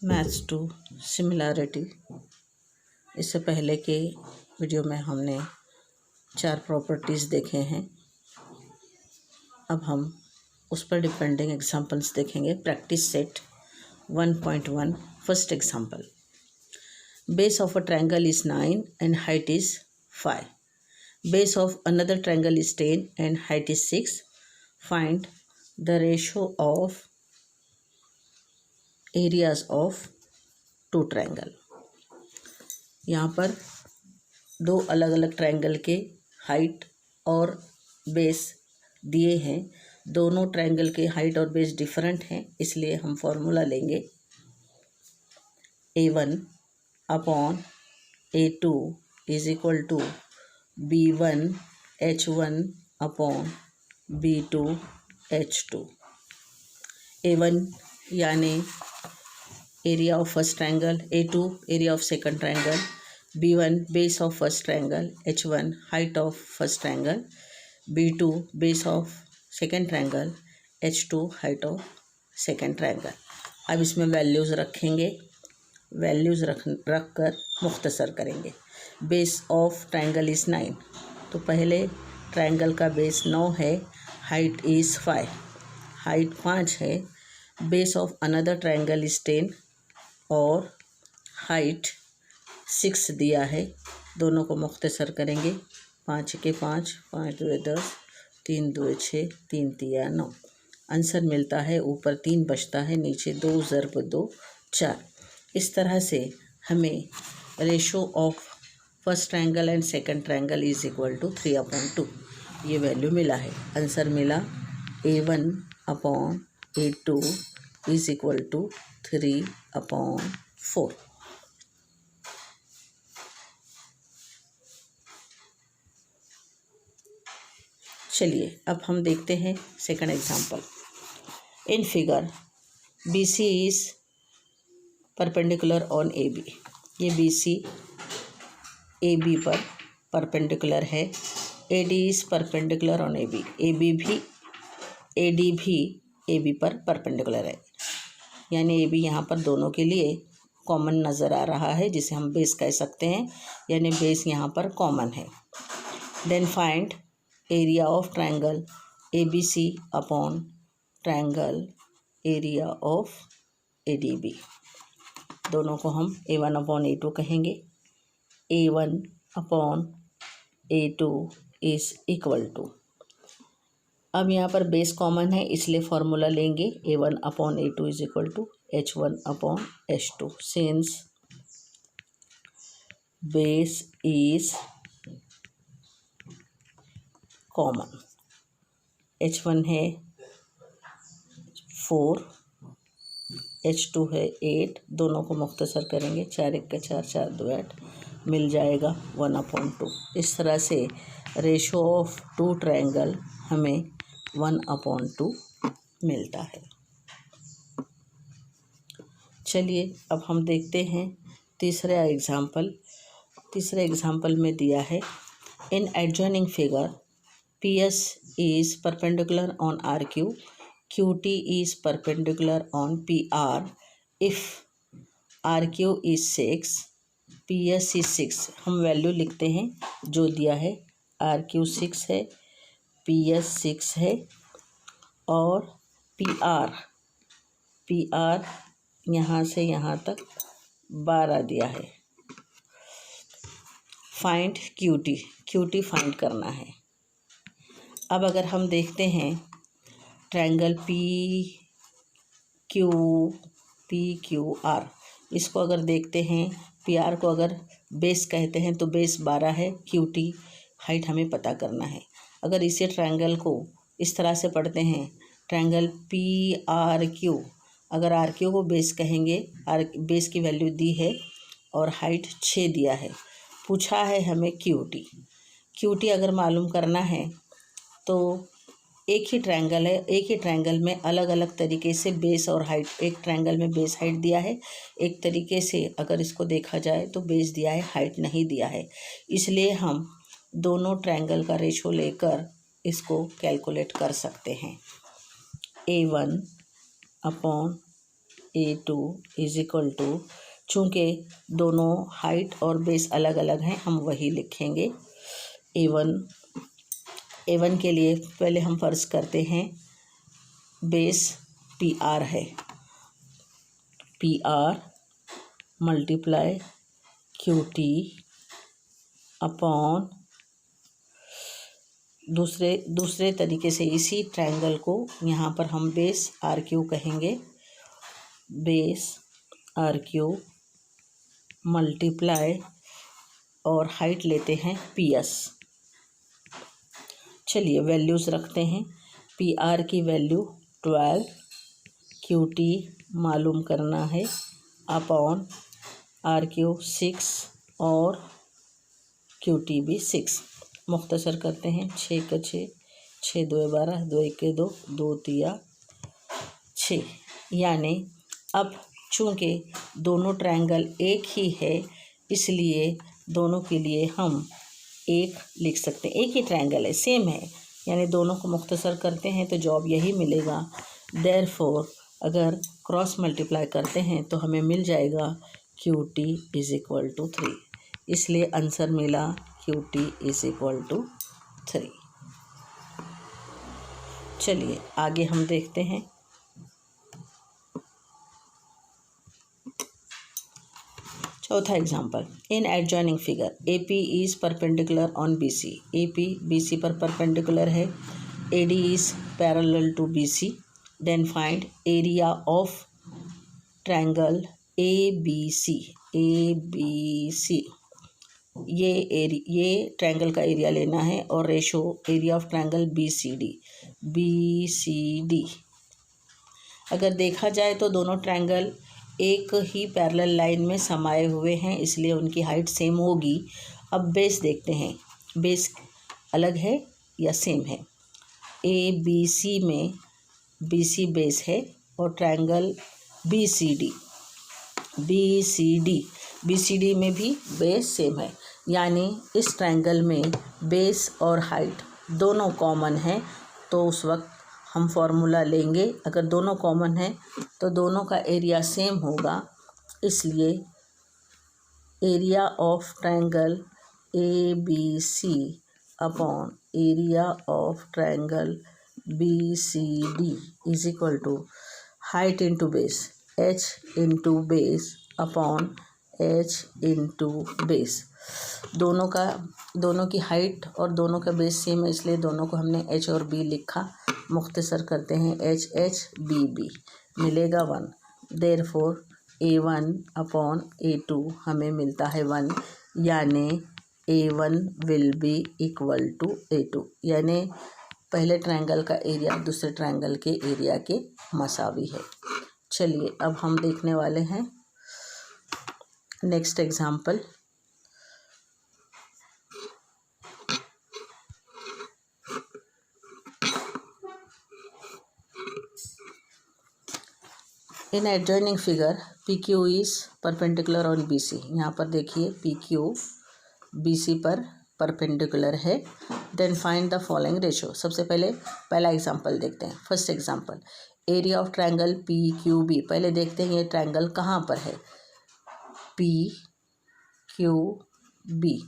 Maths to similarity. इससे पहले के वीडियो में हमने 4 प्रॉपर्टीज़ देखे हैं। अब हम उस पर डिपेंडिंग एग्जांपल्स देखेंगे। Practice set 1.1 first example. Base of a triangle is 9 and height is 5. Base of another triangle is 10 and height is 6. Find the ratio of areas of 2 triangle. यहाँ पर 2 अलग अलग ट्रायंगल के हाइट और base दिए हैं। दोनों ट्रायंगल के हाइट और बेस डिफरेंट हैं, इसलिए हम फॉर्मूला लेंगे A1 upon A2 is equal to B1 H1 upon B2 H2। A1 यानी area of first triangle, A2 area of second triangle, B1 base of first triangle, H1 height of first triangle, B2 base of second triangle, H2 height of second triangle. अब इसमें values रखेंगे, values रख कर मुख्तसर करेंगे। Base of triangle is 9, तो पहले triangle का बेस 9 है, हाइट इज़ 5, हाइट 5 है। Base of another triangle is 10 और हाइट 6 दिया है। दोनों को मुख्तसर करेंगे। 5 के 5, 5 दूए 10, 3 दूए 6, 3 तिया 9। आंसर मिलता है, ऊपर 3 बचता है, नीचे 2 ज़रब 2 4। इस तरह से हमें ratio of first triangle and second triangle is equal to 3/2 ये वैल्यू मिला है। आंसर मिला A1 upon A2 is equal to 3/4। चलिए अब हम देखते हैं second example. In figure BC is perpendicular on AB। ये BC AB पर परपेंडिकुलर है। AD is perpendicular on AB। AD भी AB पर परपेंडिकुलर है, यानी AB यहाँ पर दोनों के लिए कॉमन नज़र आ रहा है, जिसे हम बेस कह सकते हैं, यानी बेस यहाँ पर कॉमन है। Then find area of triangle ABC upon triangle area of ADB। दोनों को हम A1 अपॉन A2 कहेंगे। A1 upon A2 is equal to, अब यहाँ पर बेस कॉमन है इसलिए फॉर्मूला लेंगे A1 upon A2 is equal to H1 upon H2। Since base is common, H1 है 4, H2 है 8, दोनों को मुख्तसर करेंगे। 4 1 4, 4 2 8, मिल जाएगा 1/2। इस तरह से रेशो ऑफ 2 ट्रायंगल हमें 1/2 मिलता है। चलिए अब हम देखते हैं तीसरा एग्जाम्पल। तीसरे एग्जाम्पल में दिया है in adjoining figure PS is perpendicular on RQ, QT is perpendicular on PR if RQ is 6, PS is 6। हम वैल्यू लिखते हैं जो दिया है। RQ 6 है, PS 6 है और PR यहाँ से यहाँ तक 12 दिया है। फाइंड QT फाइंड करना है। अब अगर हम देखते हैं ट्रायंगल PQR, इसको अगर देखते हैं, PR को अगर बेस कहते हैं तो बेस 12 है, QT हाइट हमें पता करना है। अगर इसे ट्रायंगल को इस तरह से पढ़ते हैं, ट्रायंगल PRQ, अगर RQ को बेस कहेंगे, बेस की वैल्यू दी है और हाइट 6 दिया है। पूछा है हमें QT अगर मालूम करना है तो एक ही ट्रायंगल है, एक ही ट्रायंगल में अलग अलग तरीके से बेस और हाइट, एक ट्रायंगल में बेस हाइट दिया है, एक तरीके से अगर इसको देखा जाए तो बेस दिया है, हाइट नहीं दिया है। इसलिए हम दोनों ट्रायंगल का रेशो लेकर इसको कैलकुलेट कर सकते हैं। A1 upon A2 is equal to, चूँकि दोनों हाइट और बेस अलग अलग हैं हम वही लिखेंगे। A1 के लिए पहले हम फर्ज करते हैं बेस PR है, PR मल्टीप्लाई QT अपॉन दूसरे तरीके से इसी ट्रायंगल को यहाँ पर हम बेस RQ कहेंगे, बेस RQ मल्टीप्लाई और हाइट लेते हैं PS। चलिए वैल्यूज़ रखते हैं। PR की वैल्यू 12, QT मालूम करना है अपॉन RQ 6 और QT भी 6। मुख्तसर करते हैं, 6 का 6, 6 2 12, 2 1 2, 2 3 6। यानी अब चूँकि दोनों ट्रायंगल एक ही है इसलिए दोनों के लिए हम एक लिख सकते हैं, एक ही ट्रायंगल है, सेम है, यानी दोनों को मुख्तसर करते हैं तो जवाब यही मिलेगा। देयरफॉर अगर क्रॉस मल्टीप्लाई करते हैं तो हमें मिल जाएगा QT इज इक्वल टू 3, इसलिए आंसर मिला QT इज इक्वल टू 3। चलिए आगे हम देखते हैं। चौथा example, in adjoining figure AP is perpendicular on BC, AP BC पर परपेंडिकुलर है, AD is parallel to BC, then find area of triangle ABC, ABC ये ट्रायंगल का एरिया लेना है और ratio area of triangle BCD। अगर देखा जाए तो दोनों ट्रायंगल एक ही पैरेलल लाइन में समाये हुए हैं इसलिए उनकी हाइट सेम होगी। अब बेस देखते हैं, बेस अलग है या सेम है। ABC में BC बेस है और ट्रायंगल BCD में भी बेस सेम है, यानी इस ट्रायंगल में बेस और हाइट दोनों कॉमन हैं। तो उस वक्त हम फॉर्मूला लेंगे, अगर दोनों कॉमन है तो दोनों का एरिया सेम होगा, इसलिए area of triangle ABC upon area of triangle BCD is equal to height into base, H into base upon H into base. दोनों की हाइट और दोनों का बेस सेम है इसलिए दोनों को हमने H और B लिखा। मुख्तसर करते हैं, HHBB मिलेगा 1। देयरफॉर A1 अपॉन A2 हमें मिलता है 1, यानी A1 will be equal to A2, यानी पहले ट्रायंगल का एरिया दूसरे ट्रायंगल के एरिया के मसावी है। चलिए अब हम देखने वाले हैं next example. In adjoining figure PQ is perpendicular on BC। यहाँ पर देखिए PQ BC पर परपेंडिकुलर है। Then find the following ratio. सबसे पहला एग्जांपल देखते हैं। First example, area of triangle PQB। पहले देखते हैं ये ट्रायंगल कहाँ पर है, PQB,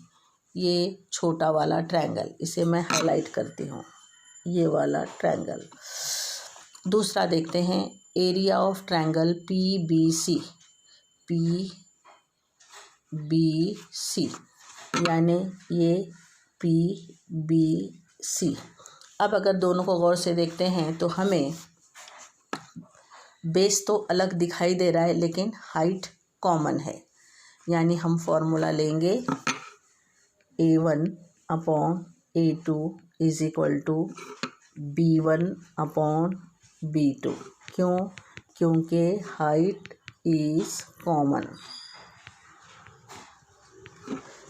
ये छोटा वाला ट्रायंगल, इसे मैं हाईलाइट करती हूँ, ये वाला ट्रायंगल। दूसरा देखते हैं एरिया ऑफ ट्रायंगल PBC, यानी ये PBC। अब अगर दोनों को गौर से देखते हैं तो हमें बेस तो अलग दिखाई दे रहा है लेकिन हाइट कॉमन है, यानी हम फॉर्मूला लेंगे A1 upon A2 is equal to B1 upon B2। क्योंकि हाइट इज कॉमन।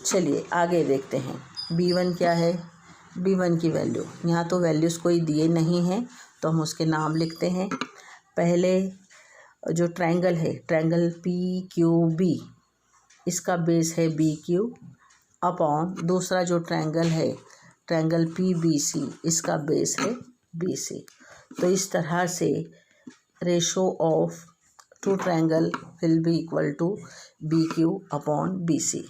चलिए आगे देखते हैं B1 क्या है। B1 की वैल्यू, यहाँ तो वैल्यूज़ कोई दिए नहीं हैं तो हम उसके नाम लिखते हैं। पहले जो ट्रायंगल है, ट्रायंगल PQB, इसका बेस है BQ अपॉन दूसरा जो ट्रायंगल है ट्रायंगल PBC, इसका बेस है BC। तो इस तरह से ratio of two triangle will be equal to BQ upon BC.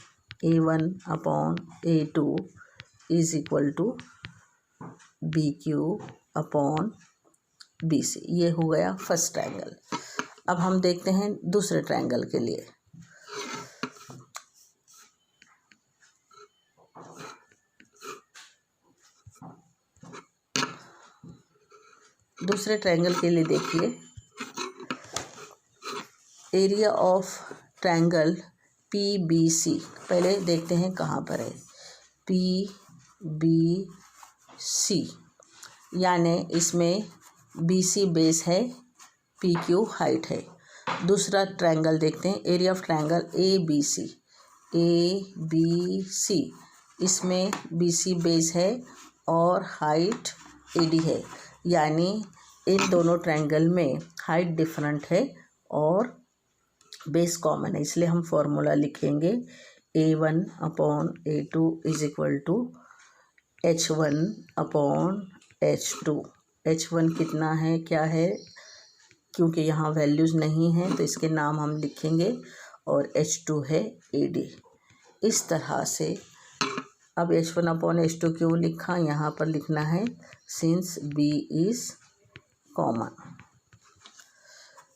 A1 upon A2 is equal to BQ upon BC. ये हो गया फर्स्ट ट्रायंगल। अब हम देखते हैं दूसरे ट्रायंगल के लिए। दूसरे ट्रायंगल के लिए देखिए, एरिया ऑफ ट्रायंगल PBC। पहले देखते हैं कहाँ पर है PBC, यानी इसमें BC बेस है, PQ हाइट है। दूसरा ट्रायंगल देखते हैं, एरिया ऑफ ट्रायंगल ABC। इसमें BC बेस है और हाइट AD है, यानी इन दोनों ट्रायंगल में हाइट डिफरेंट है और बेस कॉमन है, इसलिए हम फॉर्मूला लिखेंगे A1 upon A2 is equal to H1 upon H2। H1 कितना है, क्या है, क्योंकि यहाँ वैल्यूज़ नहीं हैं तो इसके नाम हम लिखेंगे, और H2 है AD। इस तरह से अब H1 अपॉन H2 क्यों लिखा, यहाँ पर लिखना है सिंस B इज़ कॉमन।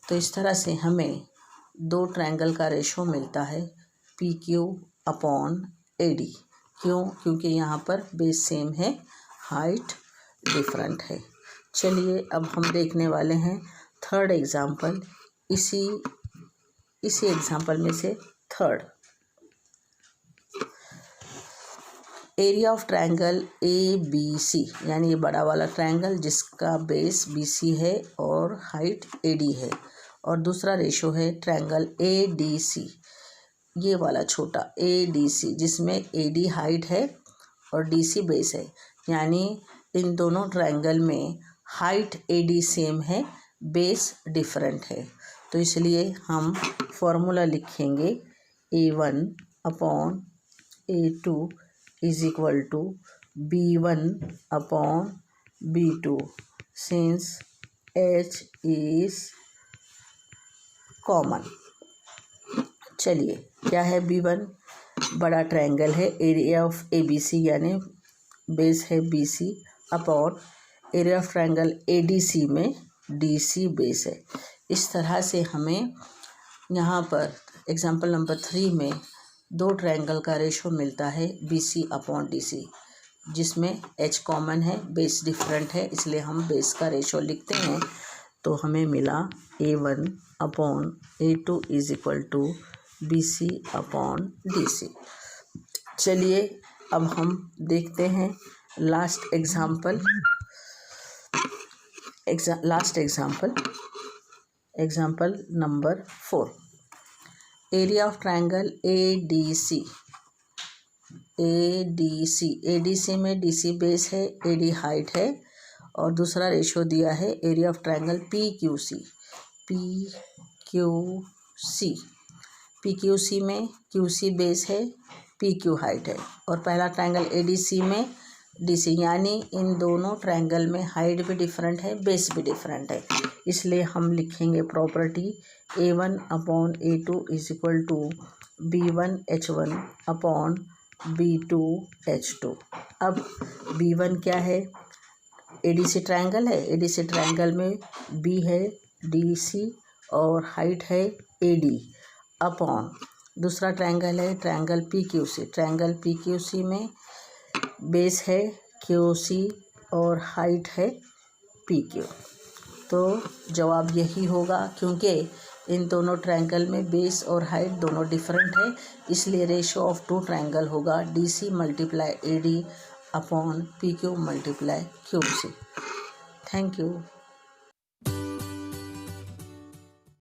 तो इस तरह से हमें दो ट्रायंगल का रेशो मिलता है PQ अपॉन AD। क्यों, क्योंकि यहाँ पर बेस सेम है, हाइट डिफरेंट है। चलिए अब हम देखने वाले हैं थर्ड एग्जाम्पल, इसी एग्जाम्पल में से third. Area of triangle ABC, यानी ये बड़ा वाला ट्रायंगल जिसका बेस BC है और हाइट AD है, और दूसरा रेशो है ट्रायंगल ADC, ये वाला छोटा ADC जिसमें AD हाइट है और DC बेस है, यानी इन दोनों ट्रायंगल में हाइट AD सेम है, बेस डिफरेंट है। तो इसलिए हम फॉर्मूला लिखेंगे A1 upon A2 is equal to B1 upon B2 since H is common. चलिए, क्या है B1, बड़ा ट्रायंगल है, एरिया ऑफ ABC यानी बेस है BC upon area of triangle ADC में DC बेस है। इस तरह से हमें यहाँ पर एग्जांपल नंबर 3 में दो ट्रायंगल का रेशो मिलता है BC अपॉन DC, जिसमें H कॉमन है, बेस डिफरेंट है, इसलिए हम बेस का रेशो लिखते हैं। तो हमें मिला A1 upon A2 is equal to BC upon DC। चलिए अब हम देखते हैं last example, example number 4। Area of triangle ADC में DC बेस है, AD हाइट है, और दूसरा रेशो दिया है एरिया ऑफ ट्रायंगल PQC में QC बेस है, PQ हाइट है, और पहला ट्रायंगल ADC में DC, यानी इन दोनों ट्रायंगल में हाइट भी डिफरेंट है, बेस भी डिफरेंट है, इसलिए हम लिखेंगे property A1 upon A2 is equal to B1 H1 upon B2 H2। अब B1 क्या है, ADC ट्रायंगल है, ADC ट्रायंगल में B है DC और हाइट है AD अपॉन दूसरा ट्रायंगल है ट्रायंगल PQC में बेस है QC और हाइट है PQ। तो जवाब यही होगा, क्योंकि इन दोनों ट्रायंगल में बेस और हाइट दोनों डिफरेंट है, इसलिए रेशो ऑफ टू ट्रायंगल होगा DC multiply AD upon PQ multiply QC। Thank you.